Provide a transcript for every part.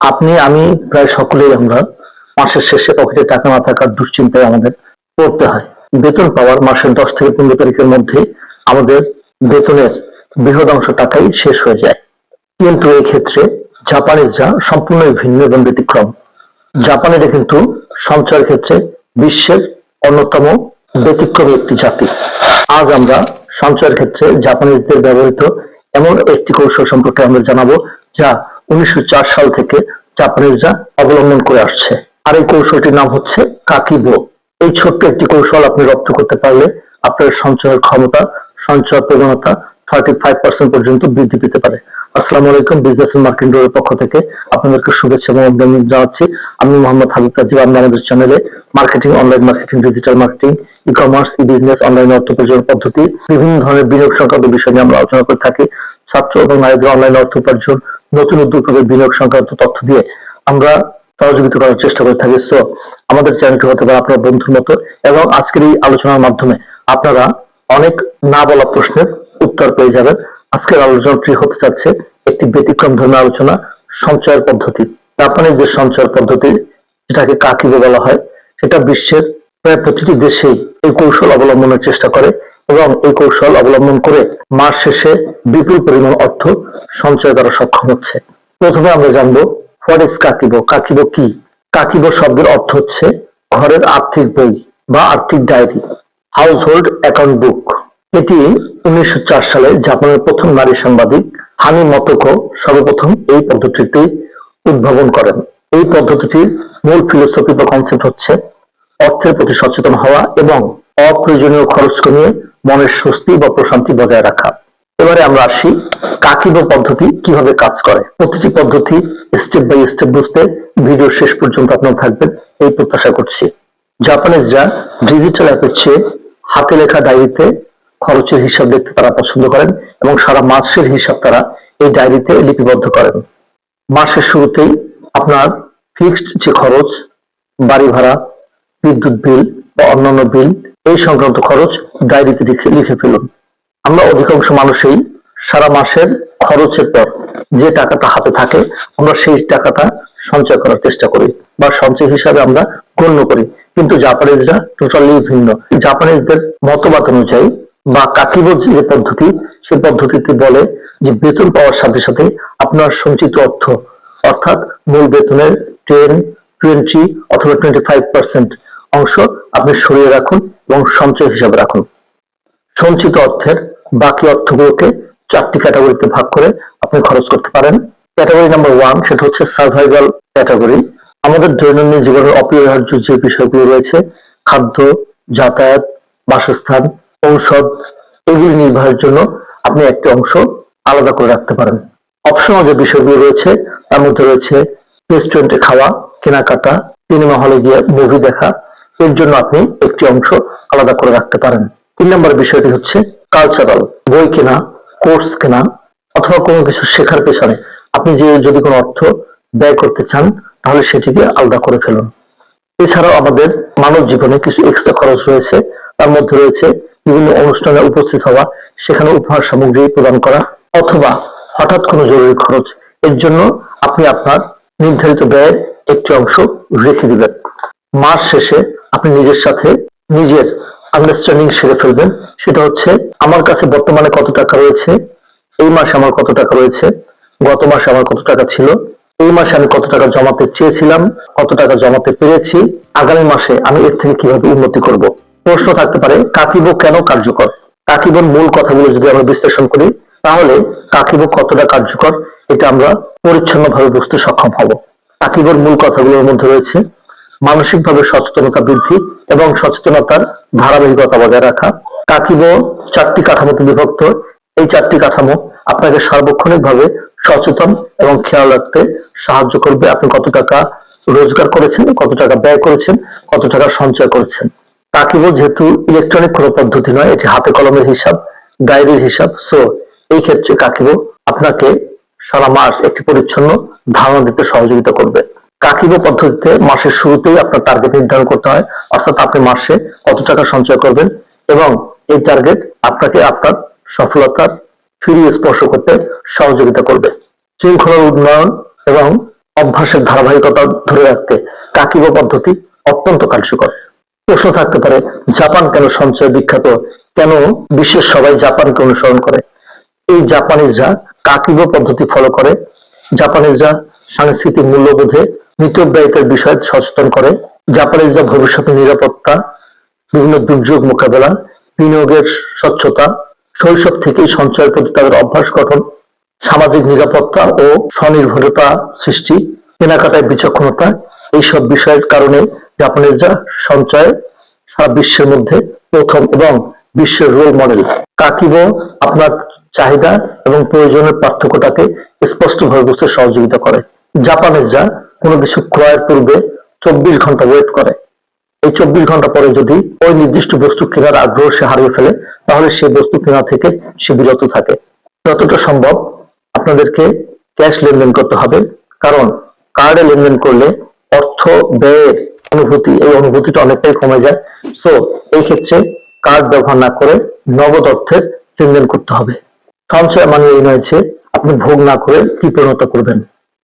আপনি আমি প্রায় সকলেই আমরা মাসের শেষে পকেটে টাকা না থাকার দুশ্চিন্তায় আমাদের পড়তে হয়। বেতন পাওয়ার মাসের ১০ থেকে ১৫ তারিখের মধ্যে আমাদের বেতনের বৃহৎ অংশ টাকাই শেষ হয়ে যায়। কিন্তু এক্ষেত্রে জাপানিজরা সম্পূর্ণই ভিন্ন এবং ব্যতিক্রম। জাপানিরা কিন্তু সঞ্চয়ের ক্ষেত্রে বিশ্বের অন্যতম ব্যতিক্রমী একটি জাতি। আজ আমরা সঞ্চয়ের ক্ষেত্রে জাপানিজদের ব্যবহৃত এমন একটি কৌশল সম্পর্কে আমরা জানাবো যা ১৯০৪ সাল থেকে জাপানিজরা অবলম্বন করে আসছে। আর এই কৌশলটির নাম হচ্ছে কাকিবো। এই ছোট্ট একটি কৌশল আপনি রপ্ত করতে পারলে আপনার সঞ্চয়ের ক্ষমতা, সঞ্চয় প্রবণতা 35% পর্যন্ত বৃদ্ধি পেতে পারে। আসসালামু আলাইকুম, বিজনেস এন্ড মার্কেটিং এর পক্ষ থেকে আপনাদেরকে শুভেচ্ছা এবং অভিনন্দন জানাচ্ছি। আমি মোহাম্মদ হাবিব রাজীব। আমরা আমাদের চ্যানেলে marketing, online marketing, digital marketing, e-commerce, e-business, online অর্থ উপার্জন পদ্ধতি, বিভিন্ন ধরনের বিনিয়োগ সংক্রান্ত বিষয় নিয়ে আমরা আলোচনা করে থাকি। ছাত্র এবং নারীদের অনলাইন অর্থ উপার্জন, নতুন উদ্যোক্তাদের বিনিয়োগ সংক্রান্ত তথ্য দিয়ে আমরা সহযোগিতা করার চেষ্টা করে থাকি। সো আমাদের চ্যানেলটি হতে পারে আপনার বন্ধুর মতো, এবং আজকের এই আলোচনার মাধ্যমে আপনারা অনেক না বলা প্রশ্নের উত্তর পেয়ে যাবেন। আজকের আলোচনাটি হতে যাচ্ছে একটি ব্যতিক্রম ধর্মীয় আলোচনা, সঞ্চয়ের পদ্ধতি। জাপানের যে সঞ্চয়ের পদ্ধতি, যেটাকে কাকিবো বলা হয়, সেটা বিশ্বের প্রায় প্রতিটি দেশেই এই কৌশল অবলম্বনের চেষ্টা করে এবং এই কৌশল অবলম্বন করে মাস শেষে বিপুল পরিমাণ অর্থ সঞ্চয় করা সক্ষম হচ্ছে। প্রথমে আমরা জানবো হোয়াট ইজ কাকিবো। কাকিবো কি? কাকিবো শব্দের অর্থ হচ্ছে ঘরের আর্থিক বই বা আর্থিক ডায়েরি, হাউস হোল্ড অ্যাকাউন্ট বুক। এটি ১৯০৪ সালে জাপানের প্রথম নারী সাংবাদিক হানি মতোকো সর্বপ্রথম এই পদ্ধতিটি উদ্ভাবন করেন। এই পদ্ধতিটির মূল ফিলোসফি বা কনসেপ্ট হচ্ছে অর্থের প্রতি সচেতন হওয়া এবং অপ্রয়োজনীয় খরচ কমিয়ে মনের স্বস্তি বা প্রশান্তি বজায় রাখা। এবারে আমরা আসি কাকিবো পদ্ধতি কিভাবে কাজ করে। প্রতিটি পদ্ধতি স্টেপ বাই স্টেপ বুঝতে ভিডিওর শেষ পর্যন্ত আপনারা থাকবেন এই প্রত্যাশা করছি। জাপানিজরা ডিজিটাল অ্যাপের চেয়ে হাতে লেখা ডায়েরিতে খরচের হিসাব দেখতে তারা পছন্দ করেন এবং সারা মাসের হিসাব তারা এই ডায়েরিতে লিপিবদ্ধ করেন। মাসের শুরুতেই আপনার ফিক্সড যে খরচ, বাড়ি ভাড়া, বিদ্যুৎ বিল বা অন্যান্য বিল, এই সংক্রান্ত খরচ ডায়েরিতে লিখে ফেলুন। আমরা অধিকাংশ মানুষই সারা মাসের খরচের পর যে টাকাটা হাতে থাকে আমরা সেই টাকাটা সঞ্চয় করার চেষ্টা করি বা সঞ্চয় হিসাবে আমরা গণ্য করি, কিন্তু জাপানিজরা টোটালি ভিন্ন। জাপানিজদের মতবাদ অনুযায়ী বা কাকিবো যে পদ্ধতি, সে পদ্ধতিতে বলে যে বেতন পাওয়ার সাথে সাথে আপনার সঞ্চিত অর্থ, অর্থাৎ মূল বেতনের 10, 20 অথবা 25% অংশ আপনি সরিয়ে রাখুন এবং সঞ্চয় হিসাবে রাখুন। সঞ্চিত অর্থের বাকি অর্থগুলোকে 4টি ক্যাটাগরিতে ভাগ করে আপনি খরচ করতে পারেন। ক্যাটাগরি নাম্বার 1, সেটা হচ্ছে সার্ভাইভাল ক্যাটাগরি। আমাদের দৈনন্দিন জীবনের অপরিহার্য যে বিষয়গুলো রয়েছে, খাদ্য, যাতায়াত, বাসস্থান, ঔষধ, এগুলি নির্বাহের জন্য আপনি একটি অংশ আলাদা করে রাখতে পারেন। অপশনাল যে বিষয়গুলো রয়েছে তার মধ্যে রয়েছে রেস্টুরেন্টে খাওয়া, কেনাকাটা, সিনেমা হলে গিয়ে মুভি দেখা, এর জন্য আপনি একটি অংশ আলাদা করে রাখতে পারেন। 3 নম্বর বিষয়টি হচ্ছে কালচারাল, বই কেনা, কোর্স কেনা অথবা কোনো কিছু শেখার পেছনে আপনি যদি কোনো অর্থ ব্যয় করতে চান তাহলে সেটিকে আলাদা করে ফেলুন। এছাড়াও আমাদের মানব জীবনে কিছু এক্সট্রা খরচ রয়েছে, তার মধ্যে রয়েছে বিভিন্ন অনুষ্ঠানে উপস্থিত হওয়া, সেখানে উপহার সামগ্রী প্রদান করা অথবা হঠাৎ কোনো জরুরি খরচ। এর জন্য আপনি আপনার নির্ধারিত ব্যয়ের একটি অংশ রেখে দিবেন। মাস শেষে আপনি নিজের সাথে নিজের আন্ডারস্ট্যান্ডিং সেরে ফেলবেন। সেটা হচ্ছে আমার কাছে বর্তমানে কত টাকা রয়েছে, এই মাসে আমার কত টাকা রয়েছে, গত মাসে আমার কত টাকা ছিল, এই মাসে আমি কত টাকা জমাতে চেয়েছিলাম, কত টাকা জমাতে পেরেছি, আগামী মাসে আমি এর থেকে কিভাবে উন্নতি করব। প্রশ্ন থাকতে পারে কাকিবো কেন কার্যকর। কাকিবোর মূল কথাগুলো যদি আমরা বিশ্লেষণ করি তাহলে কাকিবো কতটা কার্যকর এটা আমরা পরিচ্ছন্নভাবে বুঝতে সক্ষম হব। কাকিবোর মূল কথাগুলোর মধ্যে রয়েছে মানসিকভাবে সচেতনতা বৃদ্ধি এবং সচেতনতার ধারাবাহিকতা বজায় রাখা। কাকিবো 4টি কাঠামোতে বিভক্ত। এই 4টি কাঠামো আপনাকে সার্বক্ষণিকভাবে সচেতন এবং খেয়াল রাখতে সাহায্য করবে আপনি কত টাকা রোজগার করেছেন, কত টাকা ব্যয় করেছেন, কত টাকা সঞ্চয় করেছেন। কাকিবো যেহেতু ইলেকট্রনিক কোনো পদ্ধতি নয়, এটি হাতে কলমের হিসাব, ডায়েরির হিসাব। সো এই ক্ষেত্রে কাকিবো আপনাকে সারা মাস একটি পরিচ্ছন্ন ধারণা দিতে সহযোগিতা করবে। কাকিবো পদ্ধতিতে মাসের শুরুতেই আপনার টার্গেট নির্ধারণ করতে হয়, অর্থাৎ আপনি মাসে কত টাকা সঞ্চয় করবেন এবং এই টার্গেট আপনাকে আপনার সফলতার ফিরিয়ে স্পর্শ করতে সহযোগিতা করবে। শৃঙ্খলার উন্নয়ন এবং অভ্যাসের ধারাবাহিকতা ধরে রাখতে কাকিবো পদ্ধতি অত্যন্ত কার্যকর। প্রশ্ন থাকতে পারে, জাপান কেন সঞ্চয় বিখ্যাত, কেন বিশ্বের সবাই জাপানকে অনুসরণ করে? এই জাপানিজরা কাকিবো পদ্ধতি ফলো করে। জাপানিজরা সাংস্কৃতিক মূল্যবোধে মিতব্যয়িতার বিষয়ে সচেতন করে। জাপানিজরা ভবিষ্যতে নিরাপত্তা, বিভিন্ন দুর্যোগ মোকাবেলা, বিনিয়োগের স্বচ্ছতা, শৈশব থেকেই সঞ্চয়ের প্রতি তাদের অভ্যাস গঠন, সামাজিক নিরাপত্তা ও স্বনির্ভরতা সৃষ্টি, কেনাকাটায় বিচক্ষণতা, এইসব বিষয়ের কারণে জাপানিজরা সঞ্চয়ে সারা বিশ্বের মধ্যে প্রথম এবং বিশ্বের রোল মডেল। কাকিবো আপনার চাহিদা এবং প্রয়োজনের পার্থক্যটাকে স্পষ্টভাবে বুঝতে সহযোগিতা করে। জাপানিজরা কোনো কিছু ক্রয়ের পূর্বে 24 ঘন্টা ওয়েট করে। এই 24 ঘন্টা পরে যদি ওই নির্দিষ্ট বস্তু কেনার আগ্রহ সে হারিয়ে ফেলে, তাহলে সেই বস্তু কেনা থেকে সে বিরত থাকে। যতটা সম্ভব আপনাদেরকে ক্যাশ লেনদেন করতে হবে, কারণ কার্ডে লেনদেন করলে অর্থ ব্যয়ের এই অনুভূতিটা অনেকটাই কমে যায়। সো এই ক্ষেত্রে কার্ড ব্যবহার না করে নগদ অর্থের লেনদেন করতে হবে। সঞ্চয় মানে এই নয় যে আপনি ভোগ না করে কৃপণতা করবেন।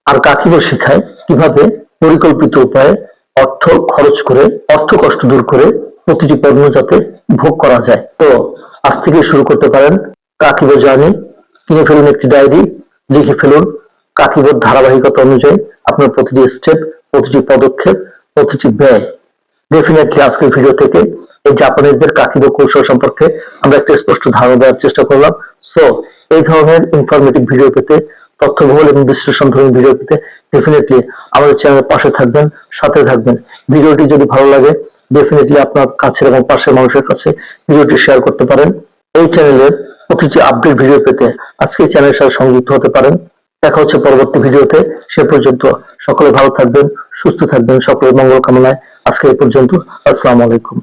আর কাকিবো শেখায় কিভাবে পরিকল্পিত উপায়ে অর্থ খরচ করে, অর্থ কষ্ট দূর করে প্রতিটি পণ্য যাতে ভোগ করা যায়। তো আজ থেকে শুরু করতে পারেন কাকিবো জার্নি। কিনে ফেলুন একটি ডায়েরি, লিখে ফেলুন কাকিবোর ধারাবাহিকতা অনুযায়ী আপনার প্রতিটি স্টেপ, প্রতিটি পদক্ষেপ, প্রতিটি ব্যয়। ডেফিনেটলি আজকের ভিডিও থেকে এই জাপানিজদের কাকিবো কৌশল সম্পর্কে আমরা একটা স্পষ্ট ধারণা দেওয়ার চেষ্টা করলাম। সো এই ধরনের ইনফরমেটিভ ভিডিও পেতে, তথ্যবহুল এবং বিশ্লেষণধর্মী ভিডিও পেতে ডেফিনেটলি আমাদের চ্যানেলের পাশে থাকবেন, সাথে থাকবেন। ভিডিওটি যদি ভালো লাগে ডেফিনেটলি আপনার কাছের এবং পাশের মানুষের কাছে ভিডিওটি শেয়ার করতে পারেন। এই চ্যানেলের প্রতিটি আপডেট ভিডিও পেতে আজকে চ্যানেলের সাথে সংযুক্ত হতে পারেন। দেখা হচ্ছে পরবর্তী ভিডিওতে। সে পর্যন্ত সকলে ভালো থাকবেন, সুস্থ থাকবেন, সকলের মঙ্গল কামনায় আজকে এই পর্যন্ত। আসসালামু আলাইকুম।